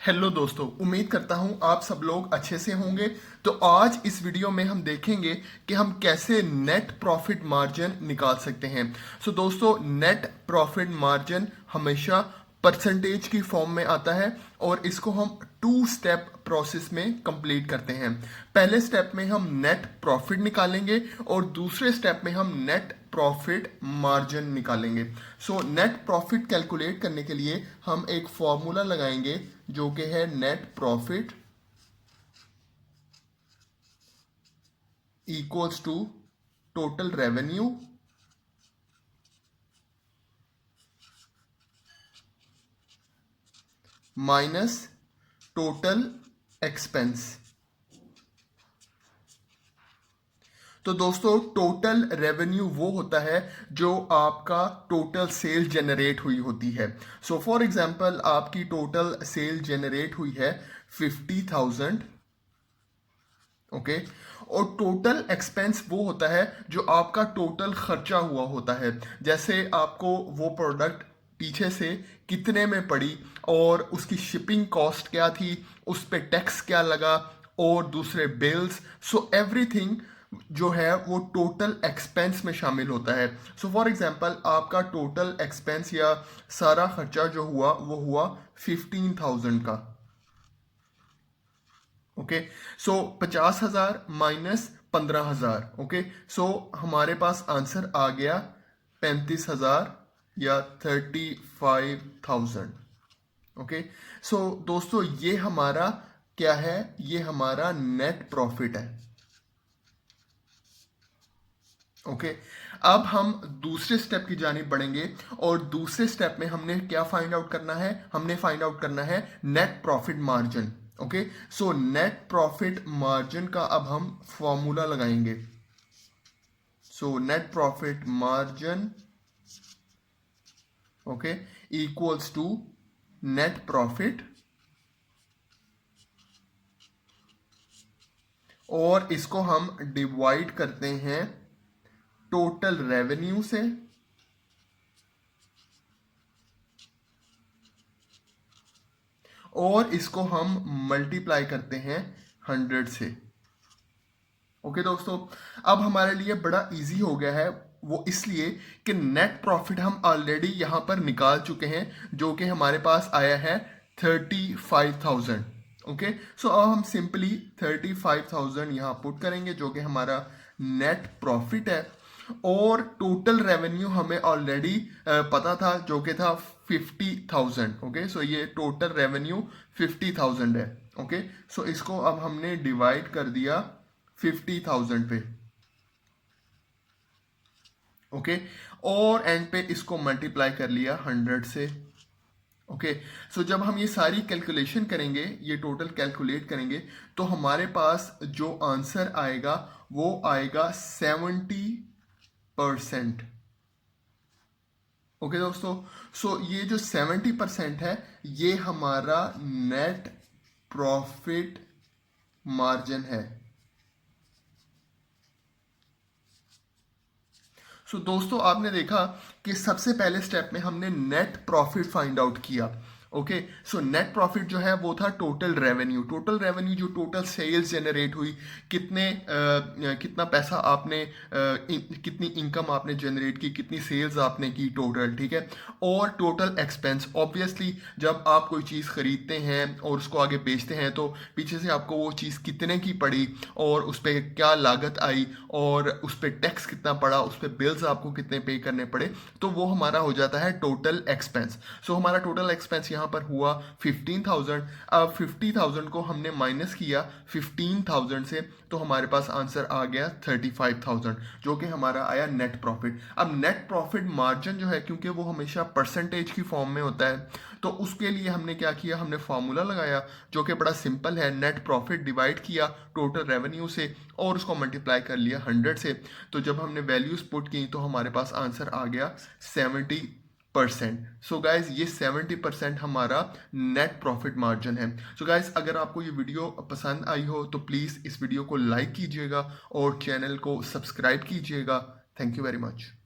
Hello दोस्तों, उम्मीद करता हूँ आप सब लोग अच्छे से होंगे। तो आज इस वीडियो में हम देखेंगे कि हम कैसे नेट प्रॉफिट मार्जिन निकाल सकते हैं। दोस्तों, नेट प्रॉफिट मार्जिन हमेशा परसेंटेज की फॉर्म में आता है और इसको हम टू स्टेप प्रोसेस में कंप्लीट करते हैं। पहले स्टेप में हम नेट प्रॉफिट निकालेंगे और दूसरे स्टेप में हम नेट प्रॉफिट मार्जिन निकालेंगे। नेट प्रॉफिट कैलकुलेट करने के लिए हम एक फॉर्मूला लगाएंगे जो कि है net profit equals to total revenue minus total expense. तो दोस्तों, टोटल रेवेन्यू वो होता है जो आपका टोटल सेल जनरेट हुई होती है। फॉर एग्जांपल आपकी टोटल सेल जनरेट हुई है 50,000। ओके, और टोटल एक्सपेंस वो होता है जो आपका टोटल खर्चा हुआ होता है। जैसे आपको वो प्रोडक्ट पीछे से कितने में पड़ी और उसकी शिपिंग कॉस्ट क्या थी, उस पर टैक्स क्या लगा और दूसरे बिल्स। एवरीथिंग जो है वो टोटल एक्सपेंस में शामिल होता है। फॉर एग्जांपल आपका टोटल एक्सपेंस या सारा खर्चा जो हुआ वो हुआ 15,000 का। Okay, 50,000 minus 15,000। ओके, हमारे पास आंसर आ गया 35,000 या 35,000। ओके, दोस्तों ये हमारा क्या है, ये हमारा नेट प्रॉफिट है। ओके, अब हम दूसरे स्टेप की जानिब बढ़ेंगे और दूसरे स्टेप में हमने क्या फाइंड आउट करना है, हमने फाइंड आउट करना है net profit margin. Okay, net profit margin का अब हम फॉर्मूला लगाएंगे। Net profit margin okay equals to net profit, और इसको हम डिवाइड करते हैं टोटल रेवेन्यू से और इसको हम मल्टीप्लाई करते हैं 100 से। ओके दोस्तों, अब हमारे लिए बड़ा इजी हो गया है, वो इसलिए कि नेट प्रॉफिट हम ऑलरेडी यहां पर निकाल चुके हैं जो कि हमारे पास आया है 35,000। ओके, अब हम सिंपली 35,000 यहां पुट करेंगे जो कि हमारा नेट प्रॉफिट है, और टोटल रेवेन्यू हमें ऑलरेडी पता था जो कि था 50,000। ओके, ये टोटल रेवेन्यू 50,000 है। ओके, इसको अब हमने डिवाइड कर दिया 50,000 पे। ओके, और एंड पे इसको मल्टीप्लाई कर लिया 100 से। ओके, जब हम ये सारी कैलकुलेशन करेंगे, ये टोटल कैलकुलेट करेंगे, तो हमारे पास जो आंसर आएगा वो आएगा 70%। ओके दोस्तों, ये जो 70% है ये हमारा नेट प्रॉफिट मार्जिन है। दोस्तों, आपने देखा कि सबसे पहले स्टेप में हमने नेट प्रॉफिट फाइंड आउट किया। ओके, नेट प्रॉफिट जो है वो था टोटल रेवेन्यू। टोटल रेवेन्यू जो टोटल सेल्स जनरेट हुई, कितना पैसा आपने कितनी इनकम आपने जनरेट की, कितनी सेल्स आपने की टोटल, ठीक है। और टोटल एक्सपेंस, ऑब्वियसली जब आप कोई चीज़ खरीदते हैं और उसको आगे बेचते हैं तो पीछे से आपको वो चीज़ कितने की पड़ी और उस पर क्या लागत आई और उस पर टैक्स कितना पड़ा, उस पर बिल्स आपको कितने पे करने पड़े, तो वो हमारा हो जाता है टोटल एक्सपेंस। हमारा टोटल एक्सपेंस यहाँ पर हुआ 15,000। अब 50,000 को हमने माइनस किया 15,000 से, तो हमारे पास आंसर आ गया 35,000 जो कि हमारा आया नेट प्रॉफिट। अब नेट प्रॉफिट मार्जिन जो है, क्योंकि वो हमेशा परसेंटेज की फॉर्म में होता है, तो उसके लिए हमने क्या किया, हमने फॉर्मूला लगाया जो कि बड़ा सिंपल है। नेट प्रॉफिट डिवाइड किया टोटल रेवेन्यू से और उसको मल्टीप्लाई कर लिया 100 से। तो जब हमने वैल्यूज पुट की तो हमारे पास आंसर आ गया 70%। गाइज, ये 70% हमारा नेट प्रॉफिट मार्जिन है। गाइज, अगर आपको ये वीडियो पसंद आई हो तो प्लीज़ इस वीडियो को लाइक कीजिएगा और चैनल को सब्सक्राइब कीजिएगा। Thank you very much.